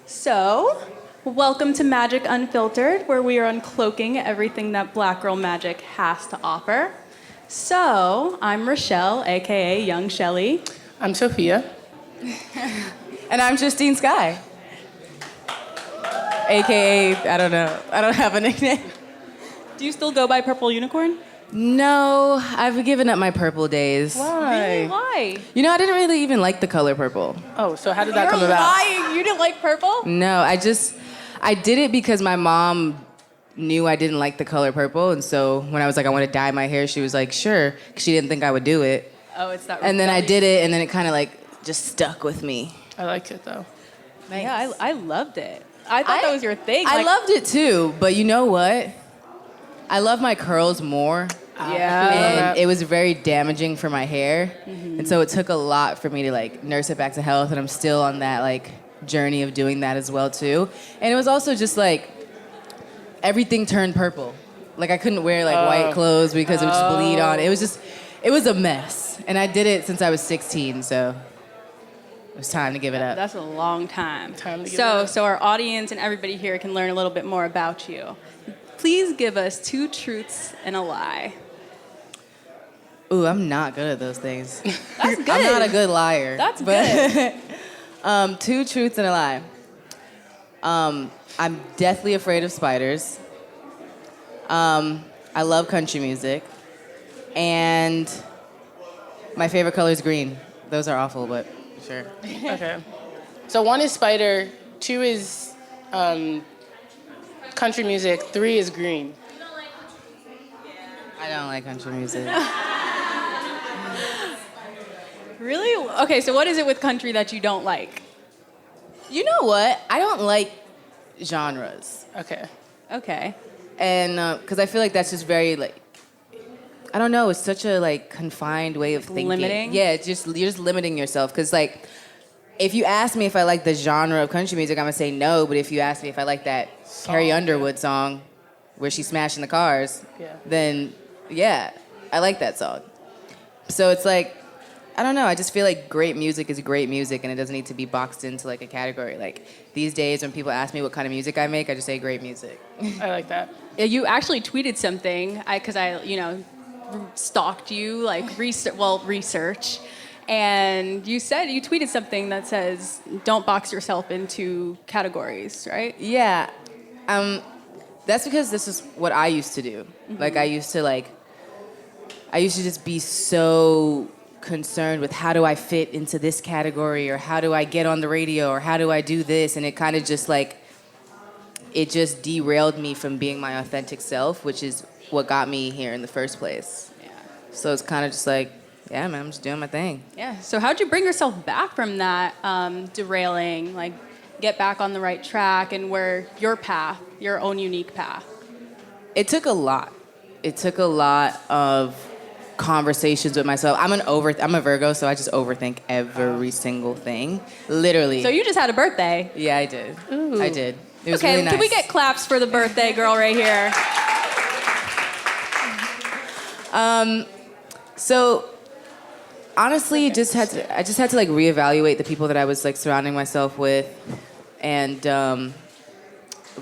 So, welcome to Magic Unfiltered, where we are uncloaking everything that Black Girl Magic has to offer. So, I'm Rechelle, aka Young Shelly. I'm Sophia. And I'm Justine Skye. AKA, I don't know. I don't have a nickname. Do you still go by Purple Unicorn? No, I've given up my purple days. Really? Why? You know, I didn't really even like the color purple. Oh, so how did that You're come about? lying. You didn't like purple? No, I did it because my mom knew I didn't like the color purple. And so when I was like, I want to dye my hair, she was like, sure. 'Cause she didn't think I would do it. Oh, it's that. And then I did it, and then it kind of like just stuck with me. I like it though. Yeah, I loved it. I thought that was your thing. I like- loved it too, but you know what? I love my curls more. Yeah. And it was very damaging for my hair. And so it took a lot for me to like nurse it back to health, and I'm still on that like journey of doing that as well too. And it was also just like everything turned purple. Like I couldn't wear like white clothes because it would just bleed on. It was a mess. And I did it since I was 16, so it was time to give it up. That's a long time. Time to give it up. So our audience and everybody here can learn a little bit more about you. Please give us 2 truths and a lie. Ooh, I'm not good at those things. That's good. I'm not a good liar. That's good. 2 truths and a lie. I'm deathly afraid of spiders. I love country music. And my favorite color is green. Those are awful, but sure. Okay. So 1 is spider, 2 is country music, 3 is green. I don't like country music. Really? Okay, so what is it with country that you don't like? You know what? I don't like genres. Okay. Okay. And because I feel like that's just very like, I don't know, it's such a like confined way of thinking. Limiting? Yeah, it's just you're just limiting yourself. Because like, if you ask me if I like the genre of country music, I'm gonna say no. But if you ask me if I like that Carrie Underwood song where she's smashing the cars, then yeah, I like that song. So it's like, I don't know, I just feel like great music is great music, and it doesn't need to be boxed into like a category. Like these days when people ask me what kind of music I make, I just say great music. I like that. Yeah, you actually tweeted something, because I, stalked you, like research, and you tweeted something that says, don't box yourself into categories, right? Yeah, that's because this is what I used to do. Like I used to just be so concerned with how do I fit into this category, or how do I get on the radio, or how do I do this, and it kind of just like, it just derailed me from being my authentic self, which is what got me here in the first place. Yeah. So it's kind of just like, yeah, man, I'm just doing my thing. Yeah. So how'd you bring yourself back from that derailing, like get back on the right track and where your own unique path? It took a lot. It took a lot of conversations with myself. I'm a Virgo, so I just overthink every single thing. Literally. So you just had a birthday. Yeah, I did. Ooh. I did. It was Okay, really nice. Can we get claps for the birthday girl right here? So honestly, I just had to like reevaluate the people that I was like surrounding myself with, and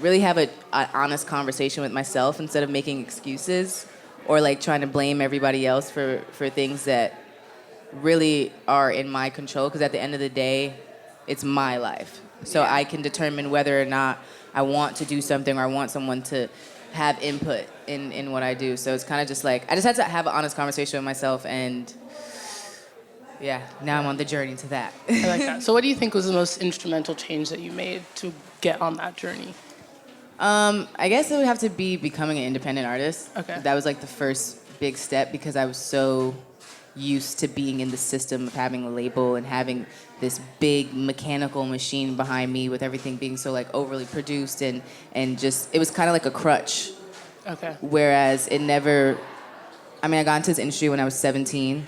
really have an honest conversation with myself instead of making excuses or like trying to blame everybody else for things that really are in my control. Because at the end of the day, it's my life, so I can determine whether or not I want to do something or I want someone to have input in what I do. So it's kind of just like, I just had to have an honest conversation with myself, and yeah, now I'm on the journey to that. I like that. So what do you think was the most instrumental change that you made to get on that journey? I guess it would have to be becoming an independent artist. Okay. That was like the first big step, because I was so used to being in the system of having a label and having this big mechanical machine behind me with everything being so like overly produced, and just, it was kind of like a crutch. Okay. Whereas I got into this industry when I was 17,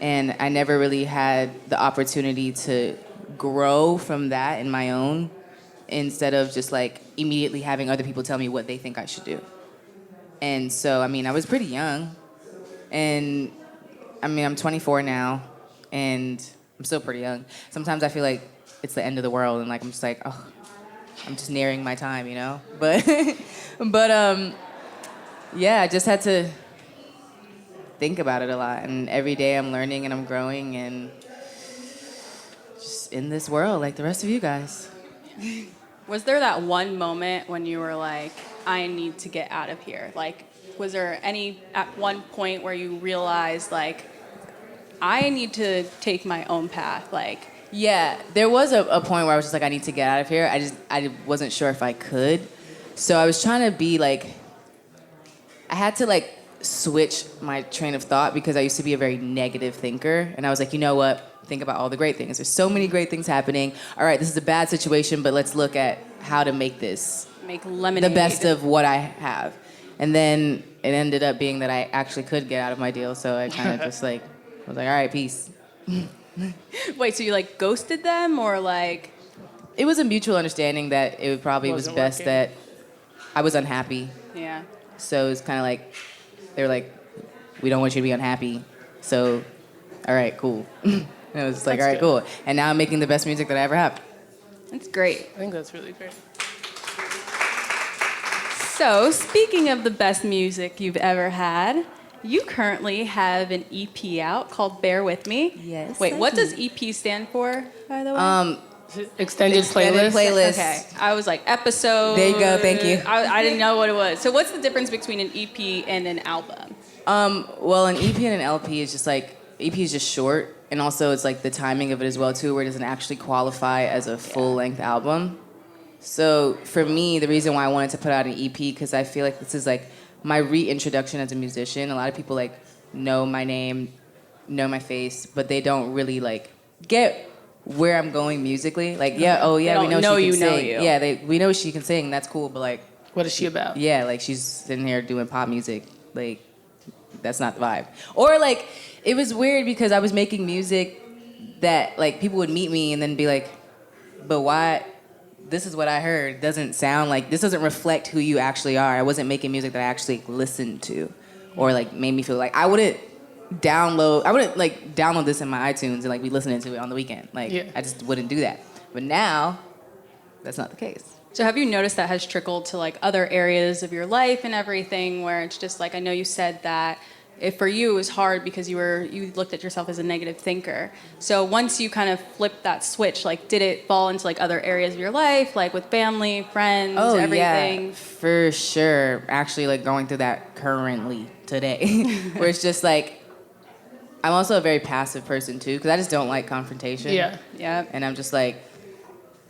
and I never really had the opportunity to grow from that in my own, instead of just like immediately having other people tell me what they think I should do. And so, I was pretty young, and I'm 24 now, and I'm still pretty young. Sometimes I feel like it's the end of the world, and like I'm just like, oh, I'm just nearing my time, you know. But yeah, I just had to think about it a lot, and every day I'm learning and I'm growing and just in this world like the rest of you guys. Was there that one moment when you were like, I need to get out of here? Like, was there any at one point where you realized like, I need to take my own path? Like, Yeah, there was a point where I was just like, I need to get out of here. I wasn't sure if I could. So I was trying to be like, I had to like switch my train of thought because I used to be a very negative thinker. And I was like, you know what? Think about all the great things. There's so many great things happening. All right, this is a bad situation, but let's look at how to make this make lemonade. the best of what I have. And then it ended up being that I actually could get out of my deal. So I kind of just like, was like, all right, peace. Wait, so you like ghosted them or like? It was a mutual understanding that it probably was Wasn't best working. that I was unhappy. Yeah. So it was kind of like, they were like, we don't want you to be unhappy. So, all right, cool. And it was just like, That's all right, good. cool. And now I'm making the best music that I ever have. That's great. I think that's really great. So, speaking of the best music you've ever had, you currently have an EP out called Bear With Me. Yes, Wait, I what do. does EP stand for, by the way? Extended Extended playlist. playlist. Okay, I was like episode. There you go, thank you. I didn't know what it was. So, what's the difference between an EP and an album? Well, an EP and an LP is just like, EP is just short. And also it's like the timing of it as well, too, where it doesn't actually qualify as a full-length album. So for me, the reason why I wanted to put out an EP, because I feel like this is like my reintroduction as a musician. A lot of people like know my name, know my face, but they don't really like get where I'm going musically. Like, yeah, oh yeah, They we don't know know she can you know sing. you. Yeah, we know she can sing. That's cool, but like, What is she about? yeah, like she's sitting here doing pop music. Like, that's not the vibe. Or like, it was weird because I was making music that like people would meet me and then be like, but why? This is what I heard. Doesn't sound like, this doesn't reflect who you actually are. I wasn't making music that I actually listened to or like made me feel like I wouldn't like download this in my iTunes and like be listening to it on the weekend. Like, Yeah. I just wouldn't do that. But now, that's not the case. So, have you noticed that has trickled to like other areas of your life and everything, where it's just like I know you said that. If for you it was hard because you looked at yourself as a negative thinker. So once you kind of flipped that switch, like did it fall into like other areas of your life, like with family, friends, everything? Yeah, for sure. Actually, like going through that currently today, where it's just like, I'm also a very passive person too, because I just don't like confrontation. Yeah. Yeah. And I'm just like,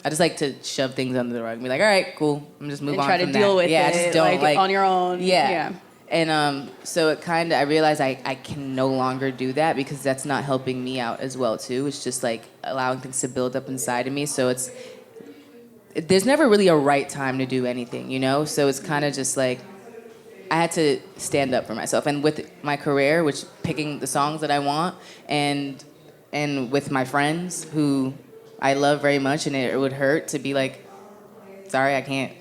I just like to shove things under the rug and be like, all right, cool. I'm just move And on try to from deal that. with Yeah, it I just don't like on your own. Yeah. Yeah. And so it kind of, I realized I can no longer do that because that's not helping me out as well too. It's just like allowing things to build up inside of me. So there's never really a right time to do anything, you know? So it's kind of just like, I had to stand up for myself. And with my career, which picking the songs that I want, and with my friends who I love very much, and it would hurt to be like, sorry, I can't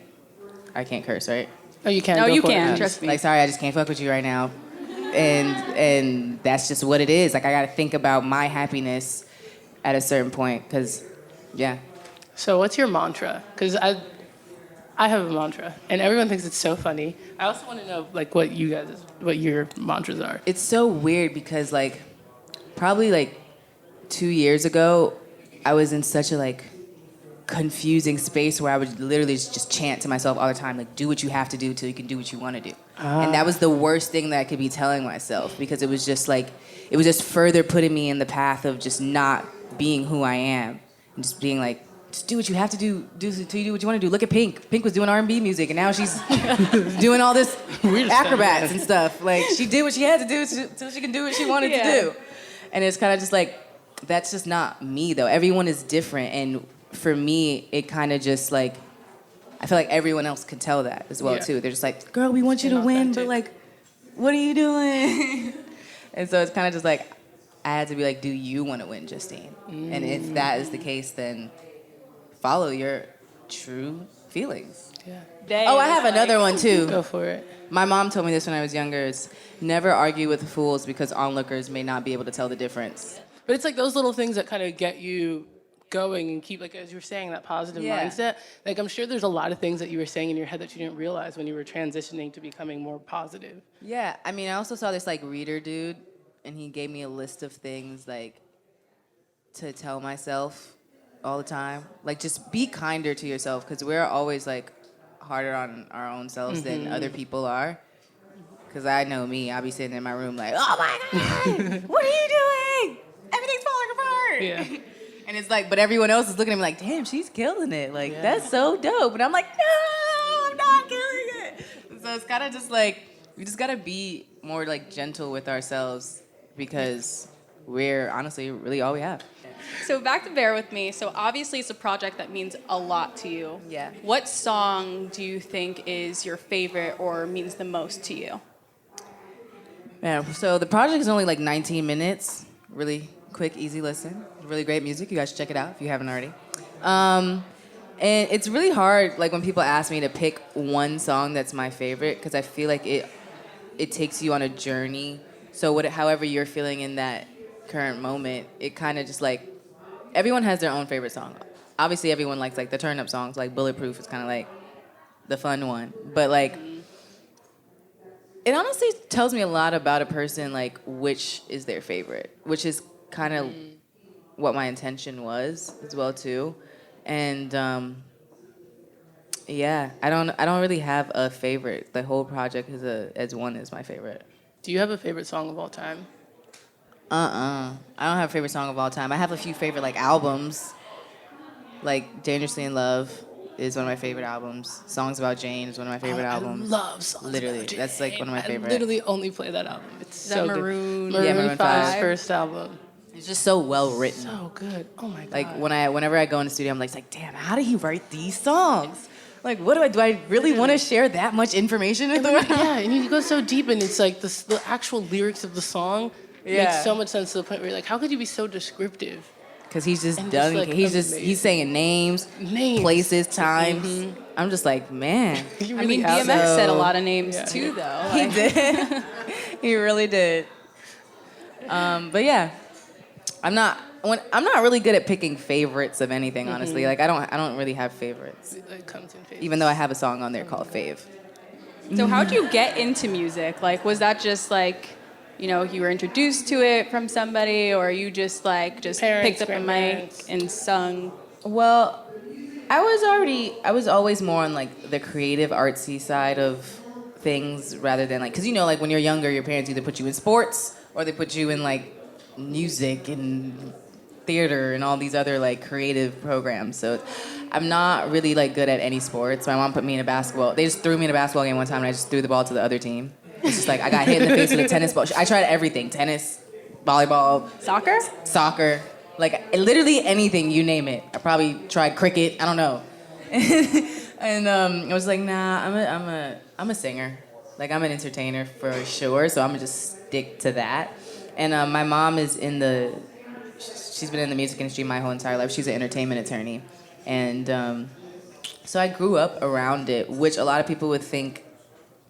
curse, right? Oh, you can. No, Go you for it. can. Trust me. Like, sorry, I just can't fuck with you right now. And that's just what it is. Like, I gotta think about my happiness at a certain point, because, yeah. So what's your mantra? Because I have a mantra, and everyone thinks it's so funny. I also want to know like what your mantras are. It's so weird because, like, probably, like, 2 years ago, I was in such a, like, confusing space where I would literally just chant to myself all the time, like, do what you have to do till you can do what you want to do. And that was the worst thing that I could be telling myself, because it was just like, it was just further putting me in the path of just not being who I am and just being like, just do what you have to do till you do what you want to do. Look at Pink. Pink was doing R&B music, and now she's doing all this acrobats and stuff. Like, she did what she had to do till she can do what she wanted to do. And it's kind of just like, that's just not me, though. Everyone is different, and for me, it kind of just like, I feel like everyone else could tell that as well, Yeah. too. They're just like, girl, we want you to win, but like, what are you doing? And so it's kind of just like, I had to be like, do you want to win, Justine? And if that is the case, then follow your true feelings. Yeah. Dang, Oh, I that's have another one, too. Go for it. My mom told me this when I was younger. It's never argue with fools because onlookers may not be able to tell the difference. But it's like those little things that kind of get you going and keep, like, as you were saying, that positive Yeah. mindset. Like, I'm sure there's a lot of things that you were saying in your head that you didn't realize when you were transitioning to becoming more positive. Yeah, I mean, I also saw this like reader dude, and he gave me a list of things like to tell myself all the time. Like, just be kinder to yourself, because we're always like harder on our own selves than other people are. Because I know me, I'll be sitting in my room like, oh my God, what are you doing? Everything's falling apart. Yeah. And it's like, but everyone else is looking at me like, damn, she's killing it. Like, Yeah. that's so dope. And I'm like, no, I'm not killing it. So it's kind of just like, we just got to be more like gentle with ourselves, because we're honestly really all we have. So back to Bear With Me. So obviously it's a project that means a lot to you. Yeah. What song do you think is your favorite or means the most to you? Yeah, so the project is only like 19 minutes. Really quick, easy listen. Really great music. You guys should check it out if you haven't already. And it's really hard, like when people ask me to pick one song that's my favorite, because I feel like it takes you on a journey. So however you're feeling in that current moment, it kind of just like, everyone has their own favorite song. Obviously, everyone likes like the turn up songs, like Bulletproof is kind of like the fun one. But like, it honestly tells me a lot about a person, like which is their favorite, which is kind of what my intention was as well too. And yeah, I don't really have a favorite. The whole project as one is my favorite. Do you have a favorite song of all time? I don't have a favorite song of all time. I have a few favorite like albums. Like Dangerously in Love is one of my favorite albums. Songs About Jane is one of my favorite albums. I love Songs Literally, About Jane. that's like one of my favorite. I literally only play that album. It's so Maroon? good. Yeah, Maroon Maroon 5's 5. first album. It's just so well written. So good. Oh my god. Like whenever I go in the studio, I'm like, damn, how did he write these sonings? Like, what do I really want to share that much information with the world? Yeah, and you go so deep, and it's like the actual lyrics of the song Yeah. make so much sense to the point where you're like, how could you be so descriptive? Because he's just And done. just, like, He's saying names, places, times. I'm just like, man. You I really mean, have DMX to- said a lot of names Yeah. too, though. He Like, did. He really did. But yeah, I'm not really good at picking favorites of anything. Honestly, like I don't really have favorites. It comes in favor. Even though I have a song on there called Fave. So how'd you get into music? Like, was that just like, you know, you were introduced to it from somebody, or you just Parents, picked up a mic grandparents. and sung? Well, I was always more on like the creative artsy side of things rather than like, because you know, like when you're younger, your parents either put you in sports or they put you in like music and theater and all these other like creative programs. So I'm not really like good at any sports. My mom put me in a basketball. They just threw me in a basketball game one time and I just threw the ball to the other team. It's just like I got hit in the face with a tennis ball. I tried everything: tennis, volleyball, Soccer? soccer, like literally anything, you name it. I probably tried cricket. I don't know. And I was like, nah, I'm a singer. Like I'm an entertainer for sure. So I'm gonna just stick to that. And my mom is she's been in the music industry my whole entire life. She's an entertainment attorney, and so I grew up around it, which a lot of people would think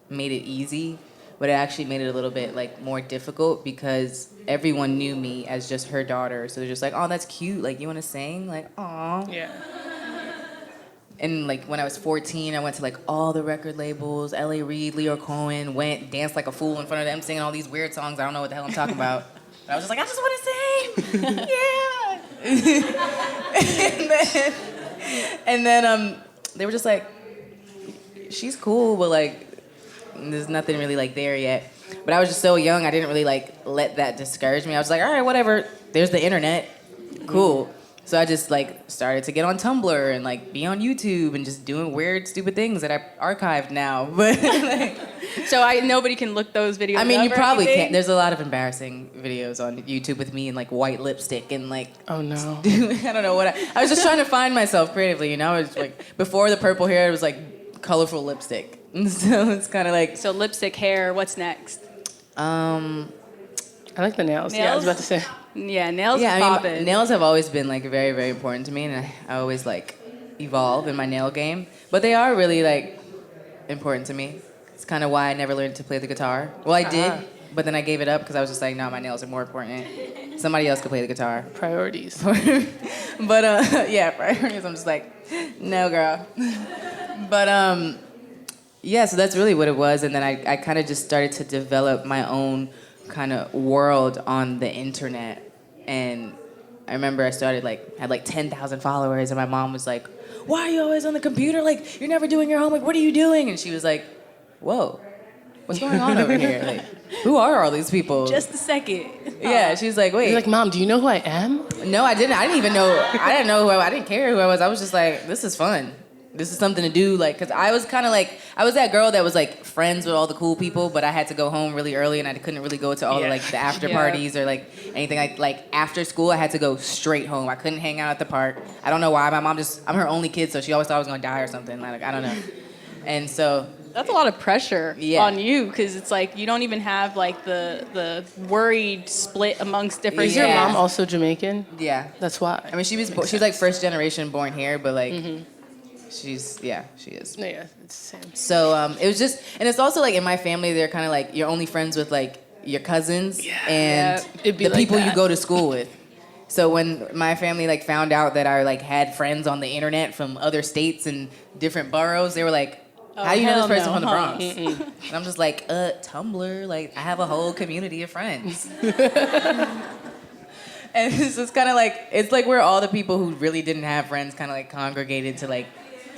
made it easy, but it actually made it a little bit like more difficult because everyone knew me as just her daughter. So they're just like, oh, that's cute. Like, you want to sing? Like, aw. Yeah. And like when I was 14, I went to like all the record labels, L.A. Reid, Leo Cohen, danced like a fool in front of them, singing all these weird songs. I don't know what the hell I'm talking about. But I was just like, I just want to sing. Yeah. and then they were just like, she's cool, but like, there's nothing really like there yet. But I was just so young, I didn't really like let that discourage me. I was like, all right, whatever. There's the internet. Cool. So I just like started to get on Tumblr and like be on YouTube and just doing weird, stupid things that I archived now. But like, So nobody can look those videos I mean, up you or probably anything? can't. There's a lot of embarrassing videos on YouTube with me in like white lipstick and like, Oh no. I don't know what I was just trying to find myself creatively, you know? It was like, before the purple hair, it was like colorful lipstick. So it's kind of like, So lipstick, hair, what's next? I like the nails. Yeah, I was Nails? about to say. Yeah, nails yeah, I popping. mean, nails have always been like very, very important to me, and I always like evolve in my nail game. But they are really like important to me. It's kind of why I never learned to play the guitar. Well, I did, but then I gave it up because I was just like, no, my nails are more important. somebody else could play the guitar. Priorities. But yeah, priorities. I'm just like, no, girl. But yeah, so that's really what it was. And then I kind of just started to develop my own kind of world on the internet. And I remember I started had 10,000 followers, and my mom was like, "Why are you always on the computer? Like, you're never doing your homework. What are you doing?" And she was like, "Whoa, what's going on over here? Like, who are all these people?" Just a second. Yeah, she was like, "Wait." You're like, Mom, do you know who I am? No, I didn't. I didn't even know. I didn't know who I didn't care who I was. I was just like, this is fun. This is something to do. Like, because I was kind of like, I was that girl that was like friends with all the cool people, but I had to go home really early and I couldn't really go to all the after parties or like anything like after school. I had to go straight home. I couldn't hang out at the park. I don't know why. My mom I'm her only kid, so she always thought I was going to die or something. Like, I don't know. And so. That's a lot of pressure on you, because it's like you don't even have like the worried split amongst different. Is your mom also Jamaican? Yeah. That's why. I mean, she's like first generation born here, but like she is. Yeah, it's the same. So it was just, and it's also like in my family, they're kind of like you're only friends with like your cousins and It'd be the like people you that. go to school with. So when my family like found out that I like had friends on the internet from other states and different boroughs, they were like, "How do you know this person from the Bronx?" And I'm just like, Tumblr. Like, I have a whole community of friends. And it's just kind of like, it's like where all the people who really didn't have friends kind of like congregated to like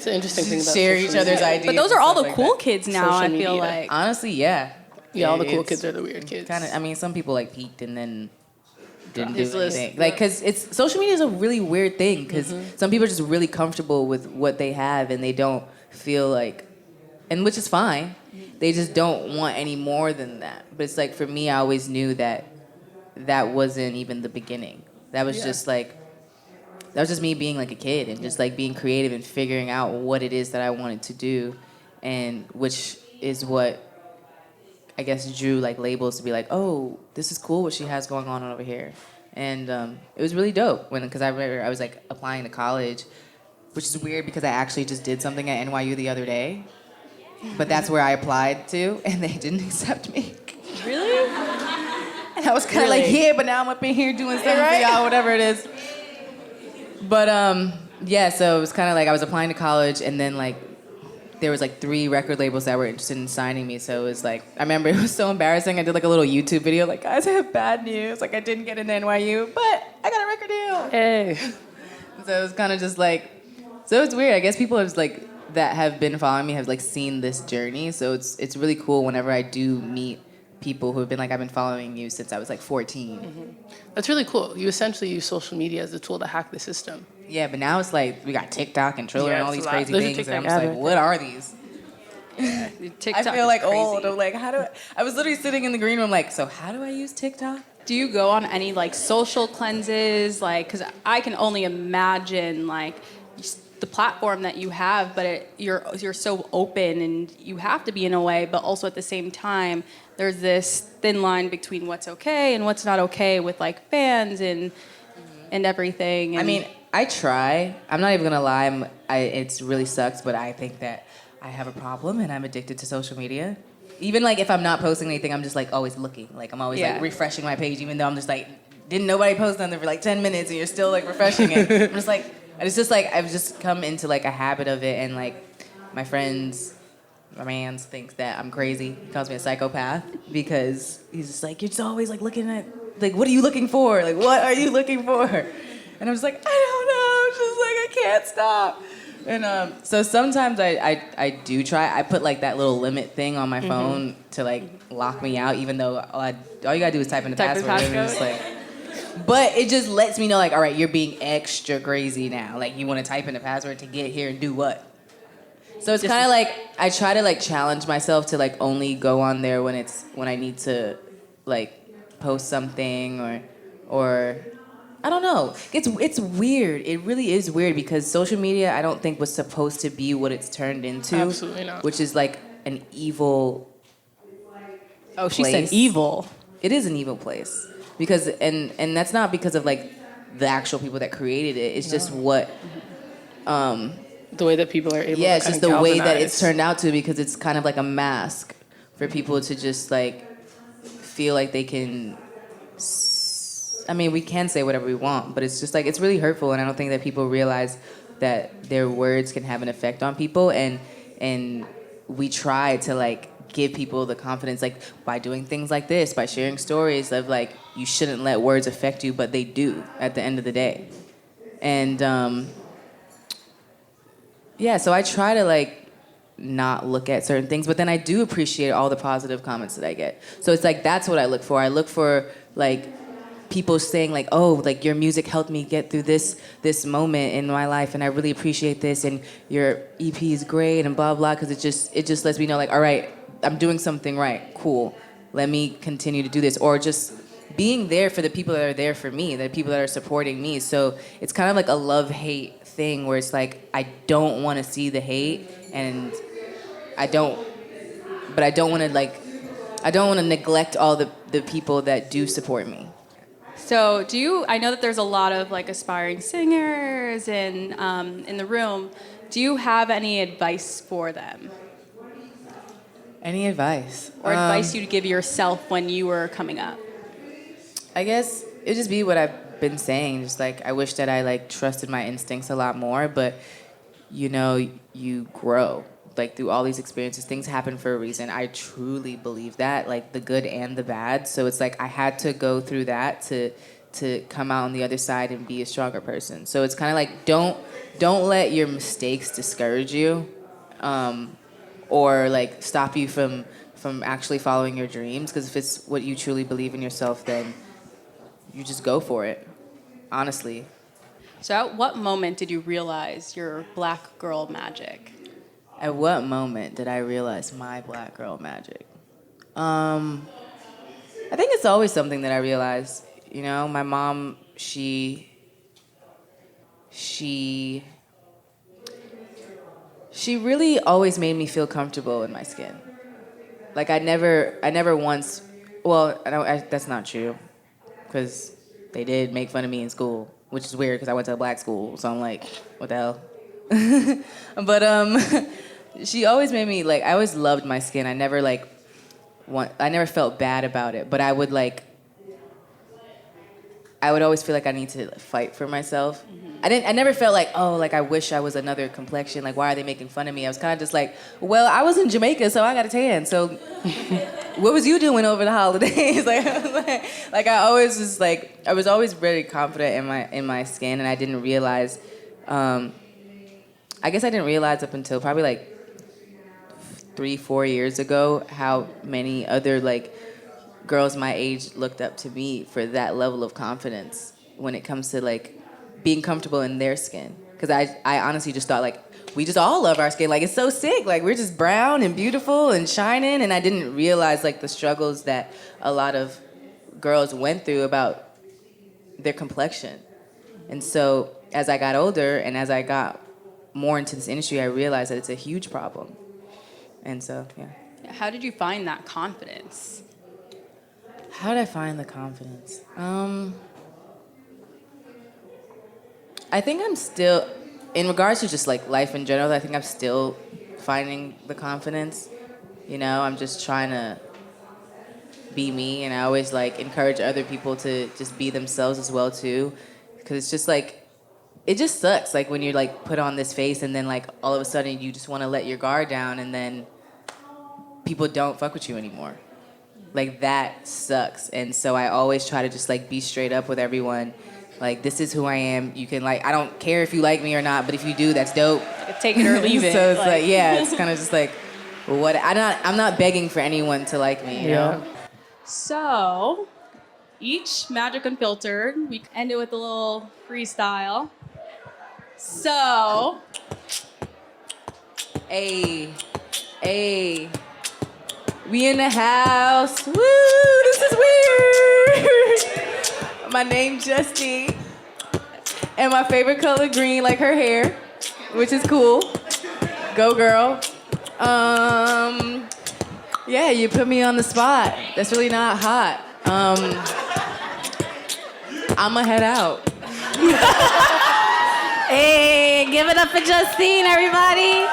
It's an interesting thing about share social each other's media. ideas. But those are and all stuff the like cool that. kids now, Social I feel media. like. Honestly, yeah. Yeah, all the cool It's kids are the weird kids. Kind of. I mean, some people like peaked and then didn't do Useless. anything. Like, because it's social media is a really weird thing. Because some people are just really comfortable with what they have and they don't feel like, and which is fine. They just don't want any more than that. But it's like for me, I always knew that that wasn't even the beginning. That was just like, that was just me being like a kid and just like being creative and figuring out what it is that I wanted to do, and which is what I guess drew like labels to be like, oh, this is cool what she has going on over here. And it was really dope because I remember I was like applying to college, which is weird because I actually just did something at NYU the other day. But that's where I applied to, and they didn't accept me. Really? And I was kind of like, yeah, but now I'm up in here doing something for y'all, whatever it is. But yeah, so it was kind of like I was applying to college, and then like there was like 3 record labels that were interested in signing me. So it was like, I remember it was so embarrassing. I did like a little YouTube video, like, guys, I have bad news. Like, I didn't get into NYU, but I got a record deal. Hey. So it was kind of just like, so it's weird. I guess people have like that have been following me have like seen this journey. So it's really cool whenever I do meet people who have been like, I've been following you since I was like 14. That's really cool. You essentially use social media as a tool to hack the system. Yeah, but now it's like we got TikTok and Triller and all these crazy There's a things, and I'm TikTok just like, what are these? TikTok I feel like is crazy. old. I'm like, I was literally sitting in the green room like, so how do I use TikTok? Do you go on any like social cleanses? Like, because I can only imagine like the platform that you have, but you're so open and you have to be in a way, but also at the same time, there's this thin line between what's okay and what's not okay with like fans and everything. And I mean, I try. I'm not even gonna lie. It really sucks, but I think that I have a problem and I'm addicted to social media. Even like if I'm not posting anything, I'm just like always looking. Like I'm always like refreshing my page, even though I'm just like, didn't nobody post on there for like 10 minutes and you're still like refreshing it. I'm just like, it's just like I've just come into like a habit of it, and like my mans thinks that I'm crazy. He calls me a psychopath because he's just like, you're just always like looking at, like, what are you looking for? Like, what are you looking for? And I'm just like, I don't know. Just like, I can't stop. And so sometimes I do try. I put like that little limit thing on my phone to like lock me out, even though all you gotta do is type in the password. And it's just like, but it just lets me know like, all right, you're being extra crazy now. Like you want to type in the password to get here and do what? So it's kind of like I try to like challenge myself to like only go on there when I need to like post something or I don't know. It's weird. It really is weird because social media I don't think was supposed to be what it's turned into. Absolutely not. Which is like an evil oh, she place. said evil. It is an evil place. Because and that's not because of like the actual people that created it. It's just what The way that people are able to it's just the way that galvanize. it's turned out to, because it's kind of like a mask for people to just like feel like they can I mean, we can say whatever we want, but it's just like, it's really hurtful, and I don't think that people realize that their words can have an effect on people, and we try to like give people the confidence, like by doing things like this, by sharing stories of like, you shouldn't let words affect you, but they do at the end of the day. And yeah, so I try to like not look at certain things, but then I do appreciate all the positive comments that I get. So it's like, that's what I look for. I look for like people saying like, oh, like your music helped me get through this moment in my life, and I really appreciate this, and your EP is great, and blah blah, because it just lets me know like, all right, I'm doing something right, cool. Let me continue to do this, or just being there for the people that are there for me, the people that are supporting me. So it's kind of like a love-hate thing where it's like, I don't want to see the hate, and I don't want to neglect all the people that do support me. So I know that there's a lot of like aspiring singers in the room. Do you have any advice for them? Any advice? Or advice you'd give yourself when you were coming up? I guess it'd just be what I've been saying. Just like, I wish that I like trusted my instincts a lot more, but you know, you grow. Like through all these experiences, things happen for a reason. I truly believe that, like the good and the bad. So it's like I had to go through that to come out on the other side and be a stronger person. So it's kind of like, don't let your mistakes discourage you, or like stop you from actually following your dreams. Because if it's what you truly believe in yourself, then you just go for it. Honestly. So at what moment did you realize your black girl magic? At what moment did I realize my black girl magic? I think it's always something that I realized. You know, my mom, she really always made me feel comfortable in my skin. Like I never once, well, that's not true, because they did make fun of me in school, which is weird because I went to a black school, so I'm like, what the hell? But she always made me like, I always loved my skin. I never felt bad about it, but I would always feel like I need to fight for myself. Mm-hmm. I never felt like, oh, like I wish I was another complexion. Like, why are they making fun of me? I was kind of just like, well, I was in Jamaica, so I got a tan. So what was you doing over the holidays? like I always was like, I was always very confident in my skin, and I didn't realize, I guess I didn't realize up until probably like 3-4 years ago how many other like girls my age looked up to me for that level of confidence when it comes to like being comfortable in their skin. Because I honestly just thought like, we just all love our skin. Like, it's so sick. Like, we're just brown and beautiful and shining. And I didn't realize like the struggles that a lot of girls went through about their complexion. And so as I got older and as I got more into this industry, I realized that it's a huge problem. And so, yeah. How did you find that confidence? How did I find the confidence? I think I'm still, in regards to just like life in general, I think I'm still finding the confidence. You know, I'm just trying to be me, and I always like encourage other people to just be themselves as well too. Because it's just like, it just sucks like when you're like put on this face and then like all of a sudden you just want to let your guard down and then people don't fuck with you anymore. Like, that sucks. And so I always try to just like be straight up with everyone. Like, this is who I am. You can like, I don't care if you like me or not, but if you do, that's dope. Take it or leave it. So it's like, yeah, it's kind of just like, what? I'm not begging for anyone to like me, you know? So each Magic Unfiltered, we end it with a little freestyle. So, Hey, we in the house. Woo, this is weird. My name Justine, and my favorite color green, like her hair, which is cool. Go girl. Yeah, you put me on the spot. That's really not hot. I'ma head out. Hey, give it up for Justine, everybody.